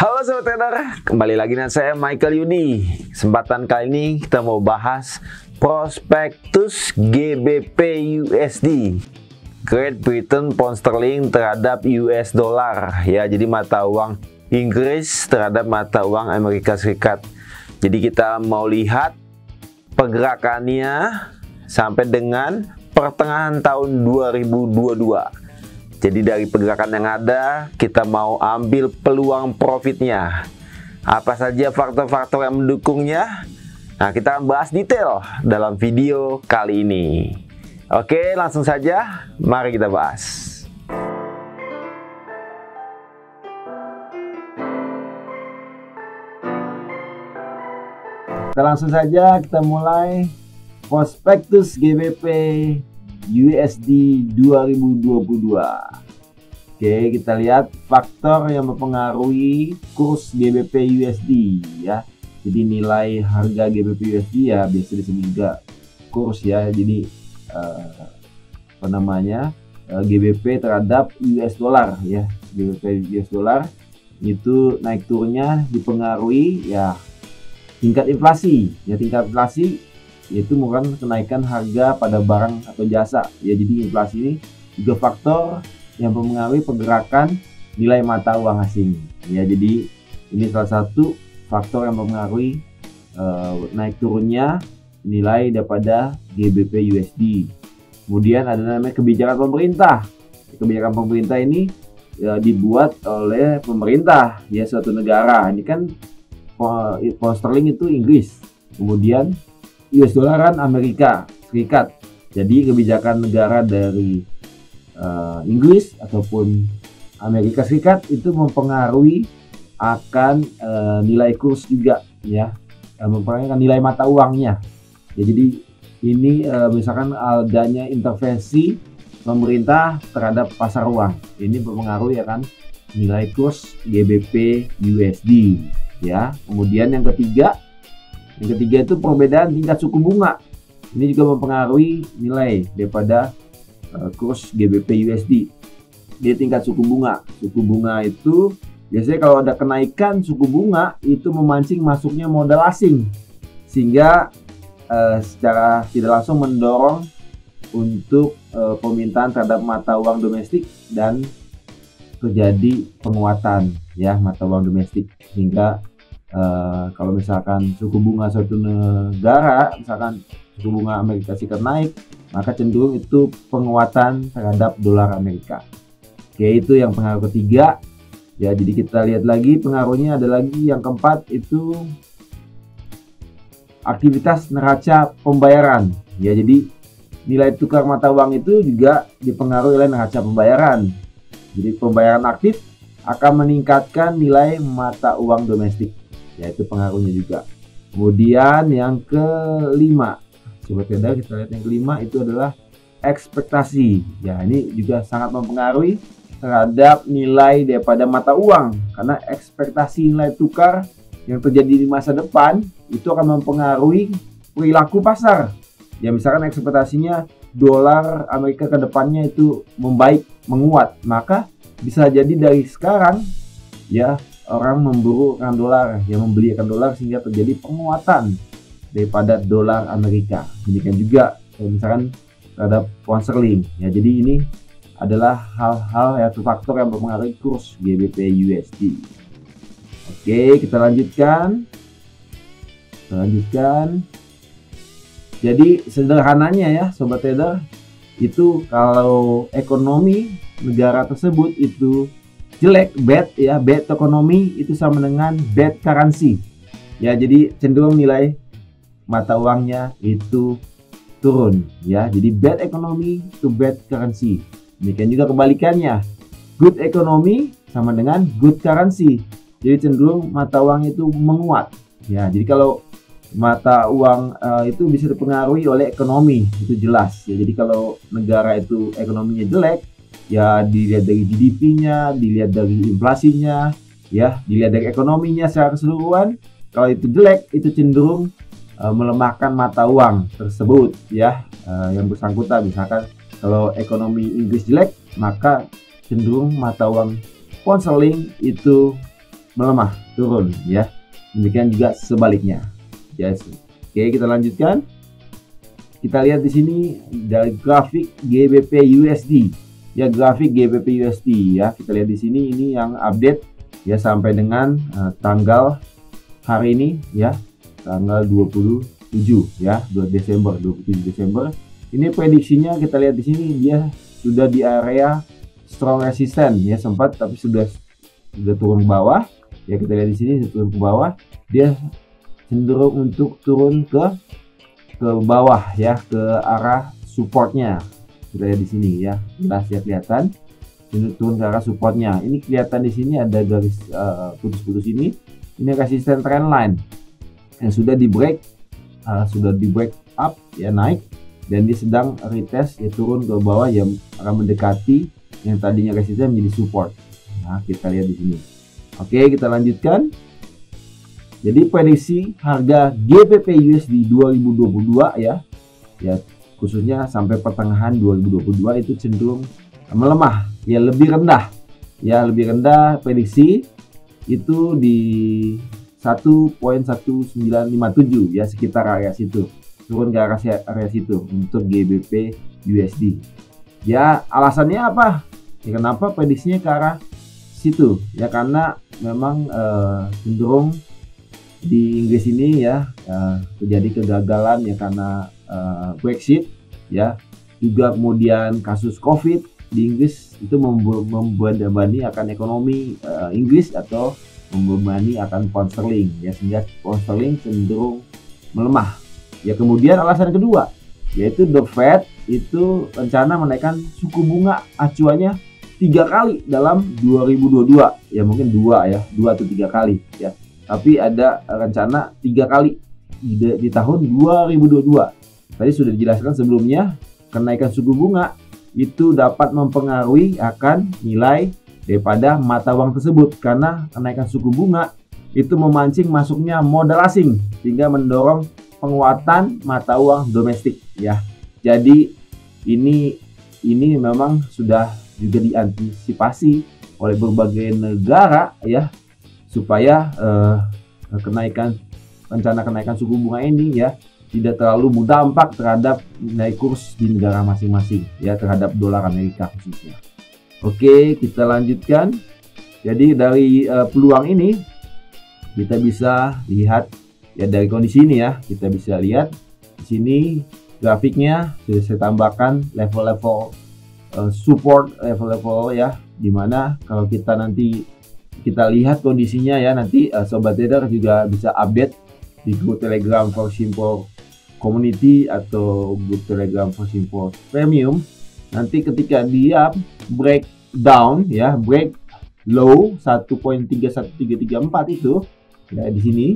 Halo Sobat Trader, kembali lagi dengan saya Michael Yudi. Kesempatan kali ini kita mau bahas prospektus GBP USD, Great Britain Pound Sterling terhadap US Dollar ya. Jadi mata uang Inggris terhadap mata uang Amerika Serikat. Jadi kita mau lihat pergerakannya sampai dengan pertengahan tahun 2022. Jadi dari pergerakan yang ada, kita mau ambil peluang profitnya. Apa saja faktor-faktor yang mendukungnya? Nah, kita akan bahas detail dalam video kali ini. Oke, langsung saja. Mari kita bahas. Kita langsung saja, kita mulai prospektus GBP USD 2022. Oke, kita lihat faktor yang mempengaruhi kurs GBP USD ya. Jadi nilai harga GBP USD ya biasa disebut juga kurs ya. Jadi GBP terhadap US dollar ya. GBP US dollar itu naik turunnya dipengaruhi ya tingkat inflasi. Ya, tingkat inflasi yaitu merupakan kenaikan harga pada barang atau jasa ya. Jadi inflasi ini juga faktor yang mempengaruhi pergerakan nilai mata uang asing ya. Jadi ini salah satu faktor yang mempengaruhi naik turunnya nilai daripada GBP USD. Kemudian ada namanya kebijakan pemerintah. Kebijakan pemerintah ini dibuat oleh pemerintah ya suatu negara. Ini kan pound sterling itu Inggris, kemudian US dollar kan Amerika Serikat. Jadi kebijakan negara dari Inggris ataupun Amerika Serikat itu mempengaruhi akan nilai kurs juga ya, mempengaruhi nilai mata uangnya ya. Jadi ini misalkan adanya intervensi pemerintah terhadap pasar uang, ini mempengaruhi akan nilai kurs GBP USD ya. Kemudian yang ketiga itu perbedaan tingkat suku bunga. Ini juga mempengaruhi nilai daripada kurs GBP USD. Di tingkat suku bunga. Suku bunga itu biasanya kalau ada kenaikan suku bunga itu memancing masuknya modal asing, sehingga secara tidak langsung mendorong untuk permintaan terhadap mata uang domestik dan terjadi penguatan ya mata uang domestik. Sehingga kalau misalkan suku bunga suatu negara, misalkan suku bunga Amerika Serikat naik, maka cenderung itu penguatan terhadap dolar Amerika. Oke, itu yang pengaruh ketiga ya. Jadi kita lihat lagi pengaruhnya, ada lagi yang keempat itu aktivitas neraca pembayaran ya. Jadi nilai tukar mata uang itu juga dipengaruhi oleh neraca pembayaran. Jadi pembayaran aktif akan meningkatkan nilai mata uang domestik, yaitu pengaruhnya juga. Kemudian yang kelima, Sobat Trader, kita lihat yang kelima itu adalah ekspektasi ya. Ini juga sangat mempengaruhi terhadap nilai daripada mata uang, karena ekspektasi nilai tukar yang terjadi di masa depan itu akan mempengaruhi perilaku pasar ya. Misalkan ekspektasinya dolar Amerika ke depannya itu membaik, menguat, maka bisa jadi dari sekarang ya orang memburu akan dolar, yang membeli akan dolar, sehingga terjadi penguatan daripada dolar Amerika. Demikian juga misalkan terhadap pound sterling ya. Jadi ini adalah hal-hal atau faktor yang mempengaruhi kurs GBP USD. Oke, kita lanjutkan. Jadi sederhananya ya Sobat Trader, itu kalau ekonomi negara tersebut itu jelek, bad ya, bad ekonomi itu sama dengan bad currency ya. Jadi cenderung nilai mata uangnya itu turun ya. Jadi bad economy to bad currency. Demikian juga kebalikannya, good economy sama dengan good currency. Jadi cenderung mata uang itu menguat ya. Jadi kalau mata uang itu bisa dipengaruhi oleh ekonomi, itu jelas ya. Jadi kalau negara itu ekonominya jelek ya, dilihat dari GDP-nya, dilihat dari inflasinya ya, dilihat dari ekonominya secara keseluruhan. Kalau itu jelek, itu cenderung melemahkan mata uang tersebut ya, yang bersangkutan. Misalkan kalau ekonomi Inggris jelek, maka cenderung mata uang pound sterling itu melemah, turun ya. Demikian juga sebaliknya. Yes. Oke, kita lanjutkan. Kita lihat di sini dari grafik GBP USD. Ya, grafik GBP USD ya. Kita lihat di sini ini yang update ya sampai dengan tanggal hari ini ya, tanggal 27 ya, 27 Desember. Ini prediksinya kita lihat di sini dia sudah di area strong resistance ya, sempat tapi sudah turun ke bawah. Ya, kita lihat di sini turun ke bawah, dia cenderung untuk turun ke bawah ya, ke arah supportnya. Kita lihat di sini ya, jelas ya kelihatan turun ke arah supportnya. Ini kelihatan di sini ada garis putus-putus ini resisten trend line yang sudah di break up ya, naik, dan dia sedang retest ya, turun ke bawah yang akan mendekati yang tadinya resisten menjadi support. Nah, kita lihat di sini. Oke, kita lanjutkan. Jadi prediksi harga GBP USD 2022 ya khususnya sampai pertengahan 2022 itu cenderung melemah ya, lebih rendah prediksi itu di 1.1957 ya, sekitar area situ, turun ke area situ untuk GBP USD. Ya, alasannya apa? Ya, kenapa prediksinya ke arah situ? Ya, karena memang cenderung di Inggris ini ya terjadi kegagalan ya karena Brexit ya, juga kemudian kasus COVID di Inggris itu membebani akan ekonomi Inggris atau membebani akan pound sterling ya, sehingga pound sterling cenderung melemah. Ya, kemudian alasan kedua yaitu The Fed itu rencana menaikkan suku bunga acuannya 3 kali dalam 2022 ya, mungkin 2 atau 3 kali ya, tapi ada rencana 3 kali di tahun 2022. Tadi sudah dijelaskan sebelumnya, kenaikan suku bunga itu dapat mempengaruhi akan nilai daripada mata uang tersebut, karena kenaikan suku bunga itu memancing masuknya modal asing sehingga mendorong penguatan mata uang domestik ya. Jadi ini memang sudah juga diantisipasi oleh berbagai negara ya, supaya rencana kenaikan suku bunga ini ya tidak terlalu berdampak terhadap nilai kurs di negara masing-masing ya, terhadap dolar Amerika khususnya. Oke, kita lanjutkan. Jadi dari peluang ini kita bisa lihat ya, dari kondisi ini ya, kita bisa lihat di sini grafiknya sudah saya tambahkan level-level support, level-level ya, dimana kalau kita nanti kita lihat kondisinya ya, nanti sobat trader juga bisa update di grup Telegram for Simple Community atau grup Telegram for Simple Premium. Nanti ketika dia break down ya, break low 1.31334 itu ya di sini,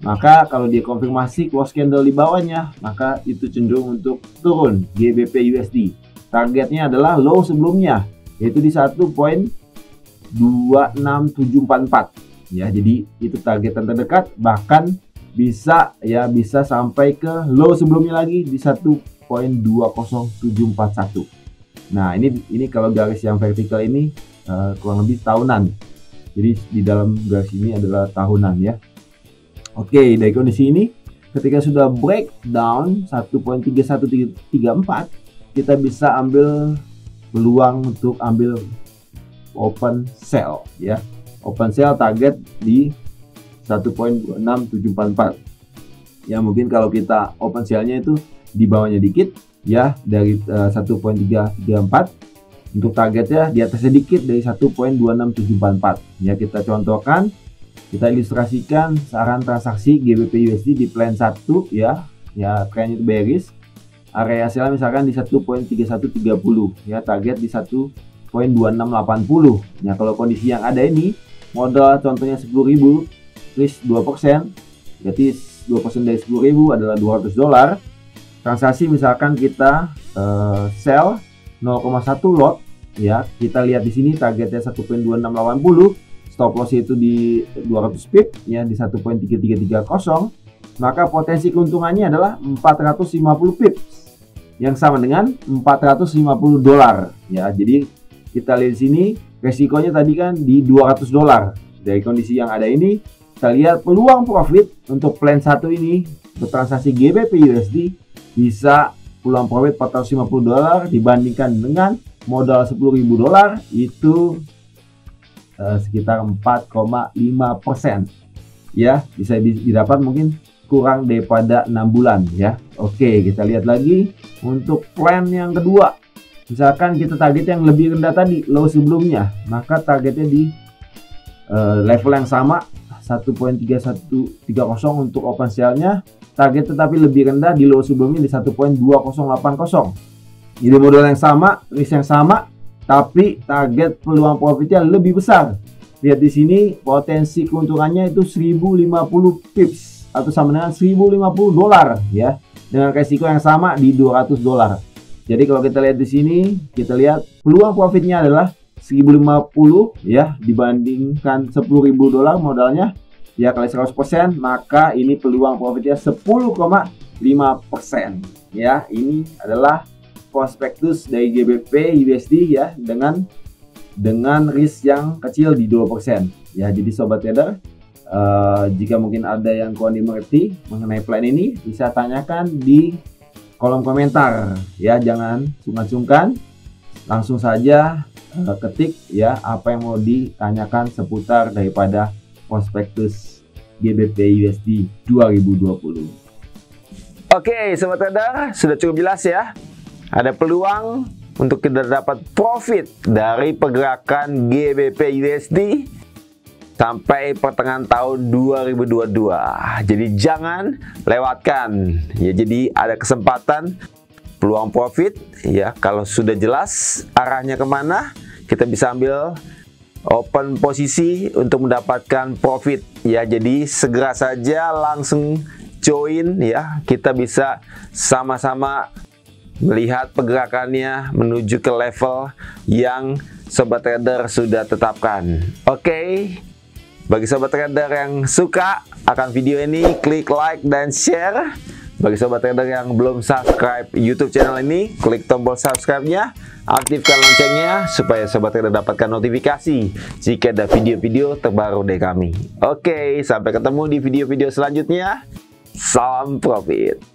maka kalau dia konfirmasi close candle di bawahnya, maka itu cenderung untuk turun GBP USD. Targetnya adalah low sebelumnya yaitu di 1.26744 ya. Jadi itu target terdekat, bahkan bisa sampai ke low sebelumnya lagi di 1.20741. Nah, ini kalau garis yang vertikal ini kurang lebih tahunan. Jadi di dalam garis ini adalah tahunan ya. Oke, dari kondisi ini ketika sudah breakdown 1.3134, kita bisa ambil peluang untuk ambil open sell ya. Open sell target di 1.26744 ya. Mungkin kalau kita open sell-nya itu di bawahnya dikit ya, dari 1.334, untuk targetnya di atas sedikit dari 1.26744 ya. Kita contohkan, kita ilustrasikan saran transaksi GBP USD di plan 1 ya, trend itu bearish, area sell misalkan di 1.3130 ya, target di 1.2680 ya. Kalau kondisi yang ada ini modal contohnya 10.000, risk 2%, berarti 2% dari 10.000 adalah $200. Transaksi misalkan kita sell 0,1 lot ya, kita lihat di sini targetnya 1.2680, stop loss itu di 200 pip ya, di 1.3330, maka potensi keuntungannya adalah 450 pips yang sama dengan $450 ya. Jadi kita lihat di sini resikonya tadi kan di $200 dari kondisi yang ada ini, kita lihat peluang profit untuk plan 1 ini bertransaksi GBP USD bisa peluang profit $450 dibandingkan dengan modal $10.000 itu sekitar 4,5%. Ya, bisa didapat mungkin kurang daripada 6 bulan ya. Oke, kita lihat lagi untuk plan yang kedua. Misalkan kita target yang lebih rendah tadi, low sebelumnya, maka targetnya di level yang sama 1.3130 untuk open sale-nya. Target tetapi lebih rendah di low sebelumnya di 1.2080. Jadi modal yang sama, risk yang sama, tapi target peluang profitnya lebih besar. Lihat di sini potensi keuntungannya itu 1050 pips atau sama dengan $1050 ya. Dengan resiko yang sama di $200. Jadi kalau kita lihat di sini, kita lihat peluang profitnya adalah 1050 ya dibandingkan $10.000 modalnya. Ya kali 100%, maka ini peluang profitnya 10,5% ya. Ini adalah prospektus dari GBP USD ya dengan risk yang kecil di 2% ya. Jadi sobat trader, jika mungkin ada yang kurang dimengerti mengenai plan ini, bisa tanyakan di kolom komentar ya. Jangan sungkan-sungkan, langsung saja ketik ya apa yang mau ditanyakan seputar daripada prospektus GBP USD 2020. Oke, sobat trader, sudah cukup jelas ya. Ada peluang untuk kita dapat profit dari pergerakan GBP USD sampai pertengahan tahun 2022. Jadi jangan lewatkan ya. Jadi ada kesempatan peluang profit ya. Kalau sudah jelas arahnya kemana, kita bisa ambil open posisi untuk mendapatkan profit ya. Jadi segera saja langsung join ya. Kita bisa sama-sama melihat pergerakannya menuju ke level yang sobat trader sudah tetapkan. Oke. Bagi sobat trader yang suka akan video ini, klik like dan share. Bagi sobat trader yang belum subscribe YouTube channel ini, klik tombol subscribe-nya, aktifkan loncengnya supaya sobat trader dapatkan notifikasi jika ada video-video terbaru dari kami. Oke, sampai ketemu di video-video selanjutnya. Salam profit.